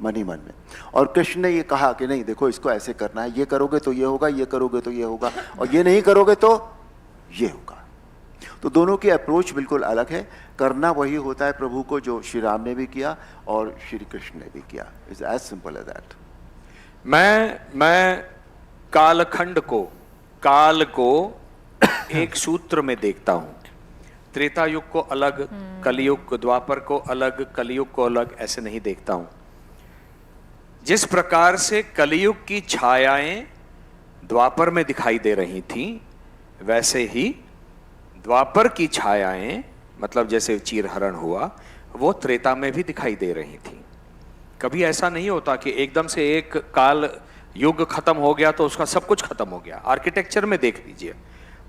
मन ही मन में। और कृष्ण ने ये कहा कि नहीं देखो इसको ऐसे करना है, ये करोगे तो ये होगा, ये करोगे तो ये होगा, और ये नहीं करोगे तो ये होगा। तो दोनों की अप्रोच बिल्कुल अलग है। करना वही होता है प्रभु को जो श्री राम ने भी किया और श्री कृष्ण ने भी किया। It's as simple as that. मैं कालखंड को, काल को एक सूत्र में देखता हूं। त्रेता युग को अलग, कलयुग, द्वापर को अलग, कलयुग को अलग, ऐसे नहीं देखता हूं। जिस प्रकार से कलयुग की छायाएं द्वापर में दिखाई दे रही थी, वैसे ही द्वापर की छायाएं, मतलब जैसे चीरहरण हुआ, वो त्रेता में भी दिखाई दे रही थी। कभी ऐसा नहीं होता कि एकदम से एक काल युग खत्म हो गया तो उसका सब कुछ खत्म हो गया। आर्किटेक्चर में देख लीजिए,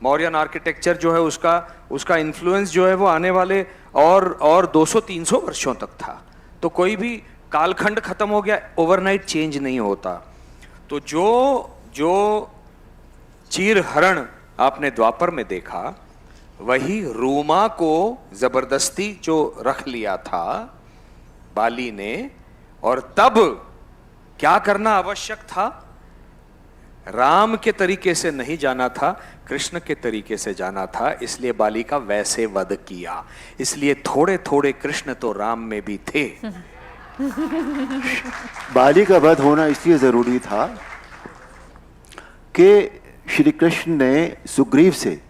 मौर्यन आर्किटेक्चर जो है उसका इन्फ्लुएंस जो है वो आने वाले और 200-300 वर्षों तक था। तो कोई भी कालखंड खत्म हो गया, ओवरनाइट चेंज नहीं होता। तो जो चीरहरण आपने द्वापर में देखा, वही रूमा को जबरदस्ती जो रख लिया था बाली ने, और तब क्या करना आवश्यक था? राम के तरीके से नहीं जाना था, कृष्ण के तरीके से जाना था, इसलिए बाली का वैसे वध किया। इसलिए थोड़े थोड़े कृष्ण तो राम में भी थे। बाली का वध होना इसलिए जरूरी था कि श्री कृष्ण ने सुग्रीव से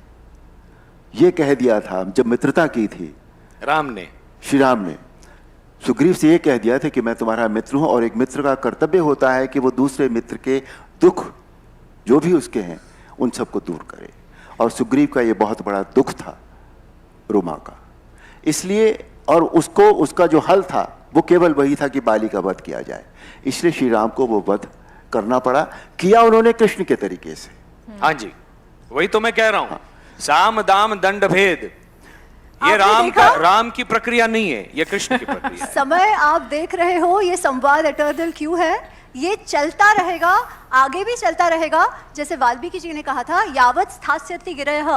ये कह दिया था, जब मित्रता की थी श्री राम ने सुग्रीव से ये कह दिया था कि मैं तुम्हारा मित्र हूं, और एक मित्र का कर्तव्य होता है कि वो दूसरे मित्र के दुख जो भी उसके हैं उन सबको दूर करे। और सुग्रीव का ये बहुत बड़ा दुख था रूमा का, इसलिए, और उसका जो हल था वो केवल वही था कि बाली का वध किया जाए। इसलिए श्री राम को वो वध करना पड़ा। किया उन्होंने कृष्ण के तरीके से। हाँ जी, वही तो मैं कह रहा हूं। साम दाम दंड भेद, ये राम की प्रक्रिया नहीं है, ये कृष्ण की प्रक्रिया है। समय आप देख रहे हो, ये संवाद एटर्नल क्यों है, ये चलता रहेगा, आगे भी चलता रहेगा। जैसे वाल्मीकि जी ने कहा था, यावत् स्थास्यति गिरयः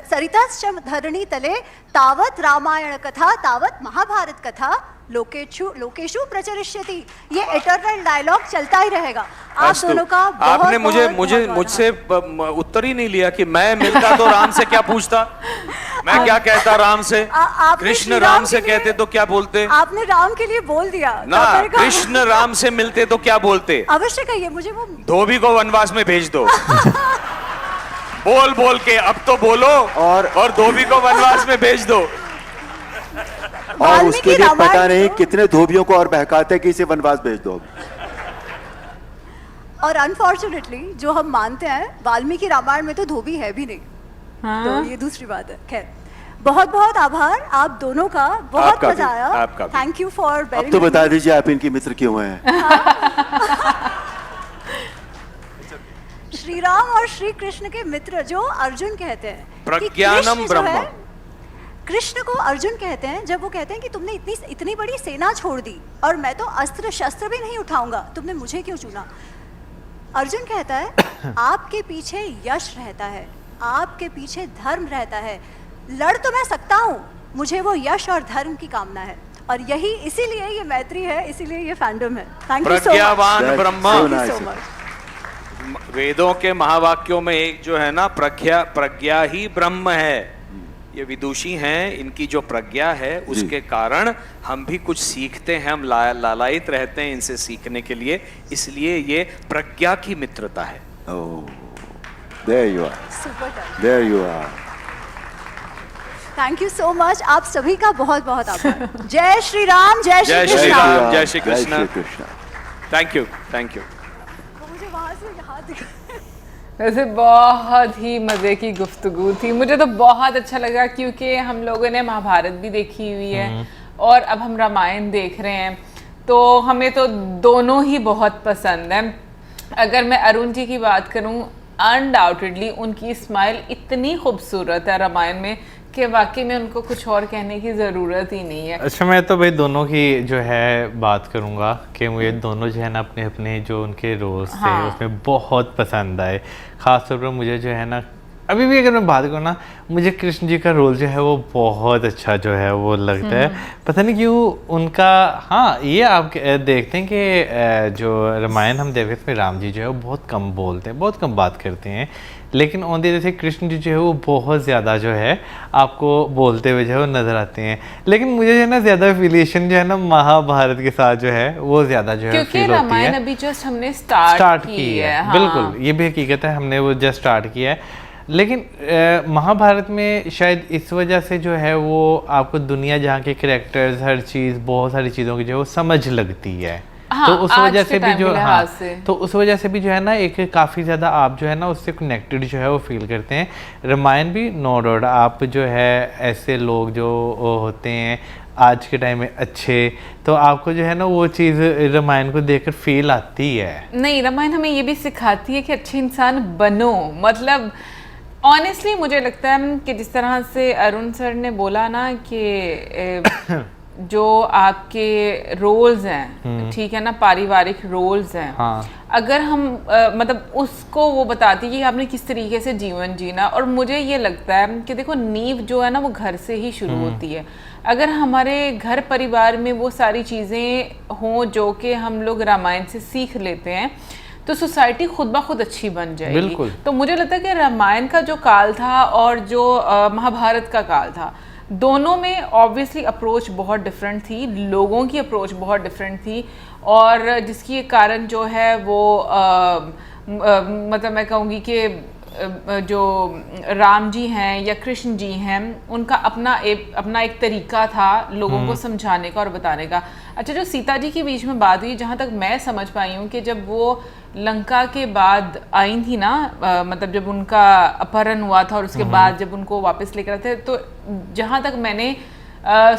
सरिताश्च धरणी तले, तावत् रामायण कथा तावत् महाभारत कथा लोकेषु प्रचरिष्यति। ये एटर्नल डायलॉग चलता ही रहेगा। आप दोनों का आपने मुझसे उत्तर ही नहीं लिया कि मैं मिलता तो राम से क्या पूछता, मैं क्या कहता राम से, कृष्ण राम से कहते तो क्या बोलते? आपने राम के लिए बोल दिया ना, कृष्ण राम से मिलते तो क्या बोलते? अवश्य कहिए मुझे। वो धोबी को वनवास में भेज दो। बोल के अब तो बोलो, और धोबी को वनवास में भेज दो। और उसके लिए पता नहीं कितने धोबियों को और बहकाते कि इसे वनवास भेज दो। और अनफॉर्चुनेटली जो हम मानते हैं, वाल्मीकि रामायण में तो धोबी है भी नहीं। तो ये दूसरी बात है। खैर, बहुत बहुत आभार आप दोनों का, बहुत मजा आया। थैंक यू फॉर अब तो बता दीजिए आप इनकी मित्र क्यों हैं? श्री राम और श्री कृष्ण के मित्र, जो अर्जुन कहते हैं प्रज्ञानम ब्रह्म, कृष्ण को अर्जुन कहते हैं जब वो कहते हैं कि तुमने इतनी बड़ी सेना छोड़ दी और मैं तो अस्त्र शस्त्र भी नहीं उठाऊंगा, तुमने मुझे क्यों चुना? अर्जुन कहता है आपके पीछे यश रहता है, आपके पीछे धर्म रहता है, लड़ तो मैं सकता हूँ, मुझे वो यश और धर्म की कामना है। और यही इसीलिए ये मैत्री है, इसीलिए ये फैंडम है। थैंक यू प्रज्ञावान ब्रह्म। वेदों के महावाक्यों में एक जो है ना, प्रज्ञा ही ब्रह्म है। ये विदुषी हैं, इनकी जो प्रज्ञा है उसके कारण हम भी कुछ सीखते हैं, हम लालायित रहते हैं इनसे सीखने के लिए, इसलिए ये प्रज्ञा की मित्रता है। There you are. There you are. Thank you so much. आप सभी का बहुत बहुत आभार। जय श्री राम, जय श्री कृष्ण। जय श्री कृष्ण। Thank you. मुझे वहां से हाथ दिखा। वैसे बहुत ही मज़े की गुफ्तगू थी, मुझे तो बहुत अच्छा लगा क्योंकि हम लोगों ने महाभारत भी देखी हुई है और अब हम रामायण देख रहे हैं, तो हमें तो दोनों ही बहुत पसंद है। अगर मैं अरुण जी की बात करूं, अनडाउटेडली उनकी स्माइल इतनी खूबसूरत है रामायण में कि वाकई में उनको कुछ और कहने की ज़रूरत ही नहीं है। अच्छा, मैं तो भाई दोनों की जो है बात करूँगा कि मुझे दोनों जो है ना अपने अपने जो उनके रोल्स थे उसमें बहुत पसंद आए। ख़ासतौर पर मुझे जो है ना, अभी भी अगर मैं बात करूँ ना, मुझे कृष्ण जी का रोल जो है वो बहुत अच्छा जो है वो लगता है। पता नहीं क्यों उनका, हाँ ये आप देखते हैं कि जो रामायण हम देखते हैं उसमें राम जी जो है वो बहुत कम बोलते हैं, बहुत कम बात करते हैं, लेकिन ऑन दी जैसे कृष्ण जी जो है वो बहुत ज़्यादा जो है आपको बोलते हुए जो है वो नज़र आते हैं। लेकिन मुझे जो है ना ज़्यादा एफिलिएशन जो है ना महाभारत के साथ जो है वो ज़्यादा जो है क्योंकि रामायण अभी जस्ट हमने स्टार्ट की है। हाँ। बिल्कुल, ये भी हकीकत है, हमने वो जस्ट स्टार्ट किया है। लेकिन महाभारत में शायद इस वजह से जो है वो आपको दुनिया जहाँ के कैरेक्टर्स, हर चीज़, बहुत सारी चीज़ों की जो है वो समझ लगती है। हाँ, तो उस आज वजह के से भी टाइम जो के लिहाज से। तो उस वजह से भी जो है ना एक काफ़ी ज़्यादा आप जो है ना उससे कनेक्टेड जो है वो फील करते हैं। रामायण भी नो डाउट आप जो है ऐसे लोग जो होते हैं आज के टाइम में अच्छे, तो आपको जो है ना वो चीज़ रामायण को देखकर फील आती है। नहीं, रामायण हमें ये भी सिखाती है कि अच्छे इंसान बनो। मतलब ऑनेस्टली मुझे लगता है कि जिस तरह से अरुण सर ने बोला ना कि जो आपके रोल्स हैं, ठीक है ना, पारिवारिक रोल्स हैं, हाँ। अगर हम मतलब उसको वो बताती है कि आपने किस तरीके से जीवन जीना। और मुझे ये लगता है कि देखो नींव जो है ना वो घर से ही शुरू होती है। अगर हमारे घर परिवार में वो सारी चीज़ें हों जो कि हम लोग रामायण से सीख लेते हैं तो सोसाइटी खुद ब खुद अच्छी बन जाएगी। बिल्कुल। तो मुझे लगता है कि रामायण का जो काल था और जो महाभारत का काल था, दोनों में ऑब्वियसली अप्रोच बहुत डिफरेंट थी, लोगों की अप्रोच बहुत डिफरेंट थी, और जिसकी कारण जो है वो मतलब मैं कहूँगी कि जो राम जी हैं या कृष्ण जी हैं उनका अपना एक तरीका था लोगों को समझाने का और बताने का। अच्छा, जो सीता जी के बीच में बात हुई, जहाँ तक मैं समझ पाई हूँ कि जब वो लंका के बाद आई थी ना, मतलब जब उनका अपहरण हुआ था और उसके बाद जब उनको वापस लेकर आए थे, तो जहाँ तक मैंने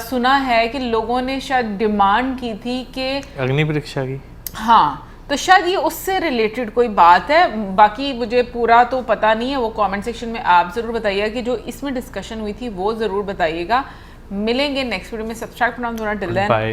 सुना है कि लोगों ने शायद डिमांड की थी कि अग्नि परीक्षा की। हाँ, तो शायद ये उससे रिलेटेड कोई बात है। बाकी मुझे पूरा तो पता नहीं है, वो कमेंट सेक्शन में आप ज़रूर बताइएगा कि जो इसमें डिस्कशन हुई थी वो ज़रूर बताइएगा। मिलेंगे नेक्स्ट वीडियो में। सब्सक्राइब करना टिल देन। बाय।